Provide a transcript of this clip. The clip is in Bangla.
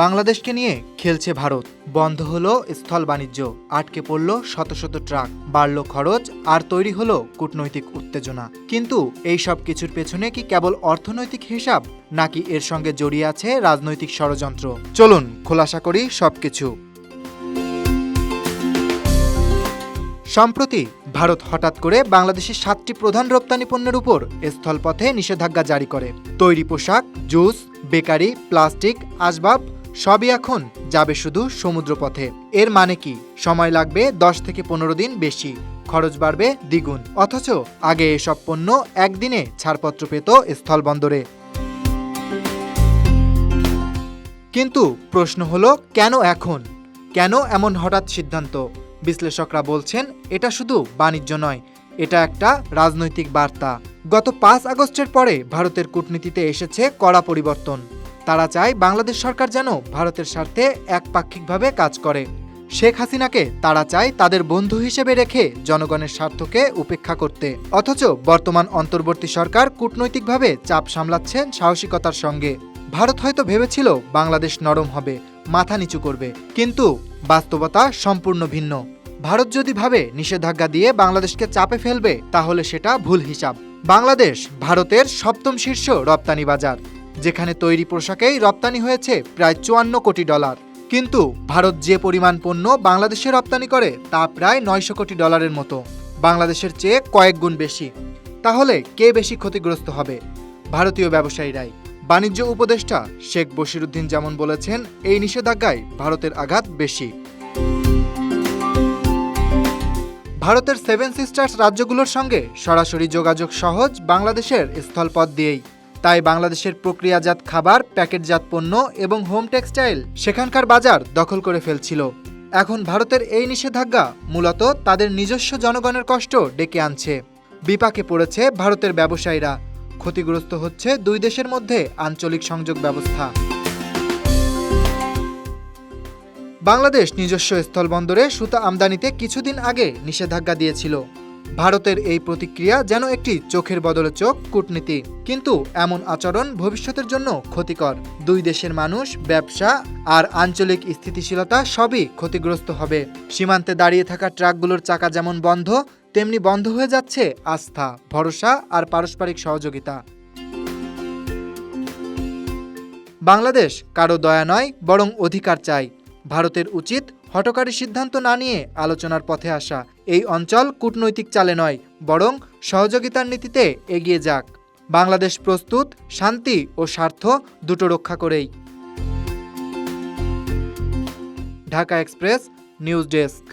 বাংলাদেশকে নিয়ে খেলছে ভারত। বন্ধ হলো স্থল বাণিজ্য, আটকে পড়ল শত শত ট্রাক, বাড়ল খরচ আর তৈরি হলো কূটনৈতিক উত্তেজনা। কিন্তু এই সব কিছুর পেছনে কি কেবল অর্থনৈতিক হিসাব, নাকি এর সঙ্গে জড়িয়ে আছে রাজনৈতিক ষড়যন্ত্র? চলুন খোলাসা করি সবকিছু। সম্প্রতি ভারত হঠাৎ করে বাংলাদেশের 7টি প্রধান রপ্তানি পণ্যের উপর স্থলপথে নিষেধাজ্ঞা জারি করে। তৈরি পোশাক, জুস, বেকারি, প্লাস্টিক, আসবাব সবই এখন যাবে শুধু সমুদ্রপথে। এর মানে কি? সময় লাগবে 10 থেকে 15 দিন বেশি, খরচ বাড়বে দ্বিগুণ। অথচ আগে এসব পণ্য একদিনে ছাড়পত্র পেত স্থলবন্দরে। কিন্তু প্রশ্ন হলো, কেন এখন? কেন এমন হঠাৎ সিদ্ধান্ত? বিশ্লেষকরা বলছেন, এটা শুধু বাণিজ্য নয়, এটা একটা রাজনৈতিক বার্তা। গত 5 আগস্টের পরে ভারতের কূটনীতিতে এসেছে কড়া পরিবর্তন। তারা চায় বাংলাদেশ সরকার যেন ভারতের স্বার্থে একপাক্ষিকভাবে কাজ করে। শেখ হাসিনাকে তারা চায় তাদের বন্ধু হিসেবে রেখে জনগণের স্বার্থকে উপেক্ষা করতে। অথচ বর্তমান অন্তর্বর্তী সরকার কূটনৈতিকভাবে চাপ সামলাচ্ছেন সাহসিকতার সঙ্গে। ভারত হয়তো ভেবেছিল বাংলাদেশ নরম হবে, মাথা নিচু করবে, কিন্তু বাস্তবতা সম্পূর্ণ ভিন্ন। ভারত যদি ভাবে নিষেধাজ্ঞা দিয়ে বাংলাদেশকে চাপে ফেলবে, তাহলে সেটা ভুল হিসাব। বাংলাদেশ ভারতের 7ম শীর্ষ রপ্তানি বাজার, যেখানে তৈরি পোশাকেই রপ্তানি হয়েছে প্রায় $54 কোটি। কিন্তু ভারত যে পরিমাণ পণ্য বাংলাদেশে রপ্তানি করে তা প্রায় $900 কোটি মতো, বাংলাদেশের চেয়ে কয়েক গুণ বেশি। তাহলে কে বেশি ক্ষতিগ্রস্ত হবে? ভারতীয় ব্যবসায়ীরাই। বাণিজ্য উপদেষ্টা শেখ বশিরউদ্দিন যেমন বলেছেন, এই নিষেধাজ্ঞায় ভারতের আঘাত বেশি। ভারতের 7 সিস্টার্স রাজ্যগুলোর সঙ্গে সরাসরি যোগাযোগ সহজ বাংলাদেশের স্থলপথ দিয়েই। তাই বাংলাদেশের প্রক্রিয়াজাত খাবার, প্যাকেটজাত পণ্য এবং হোম টেক্সটাইল সেখানকার বাজার দখল করে ফেলছিল। এখন ভারতের এই নিষেধাজ্ঞা মূলত তাদের নিজস্ব জনগণের কষ্ট ডেকে আনছে। বিপাকে পড়েছে ভারতের ব্যবসায়ীরা, ক্ষতিগ্রস্ত হচ্ছে দুই দেশের মধ্যে আঞ্চলিক সংযোগ ব্যবস্থা। বাংলাদেশ নিজস্ব স্থলবন্দরে সুতা আমদানিতে কিছুদিন আগে নিষেধাজ্ঞা দিয়েছিল। ভারতের এই প্রতিক্রিয়া যেন একটি চোখের বদলে চোখ কূটনীতি। কিন্তু এমন আচরণ ভবিষ্যতের জন্য ক্ষতিকর। দুই দেশের মানুষ, ব্যবসা আর আঞ্চলিক স্থিতিশীলতা সবই ক্ষতিগ্রস্ত হবে। সীমান্তে দাঁড়িয়ে থাকা ট্রাকগুলোর চাকা যেমন বন্ধ, তেমনি বন্ধ হয়ে যাচ্ছে আস্থা, ভরসা আর পারস্পরিক সহযোগিতা। বাংলাদেশ কারো দয়া নয়, বরং অধিকার চায়। ভারতের উচিত হঠকারী সিদ্ধান্ত না নিয়ে আলোচনার পথে আসা। এই অঞ্চল কূটনৈতিক চালে নয়, বরং সহযোগিতার নীতিতে এগিয়ে যাক। বাংলাদেশ প্রস্তুত, শান্তি ও স্বার্থ দুটো রক্ষা করেই। Dhaka express, news desk.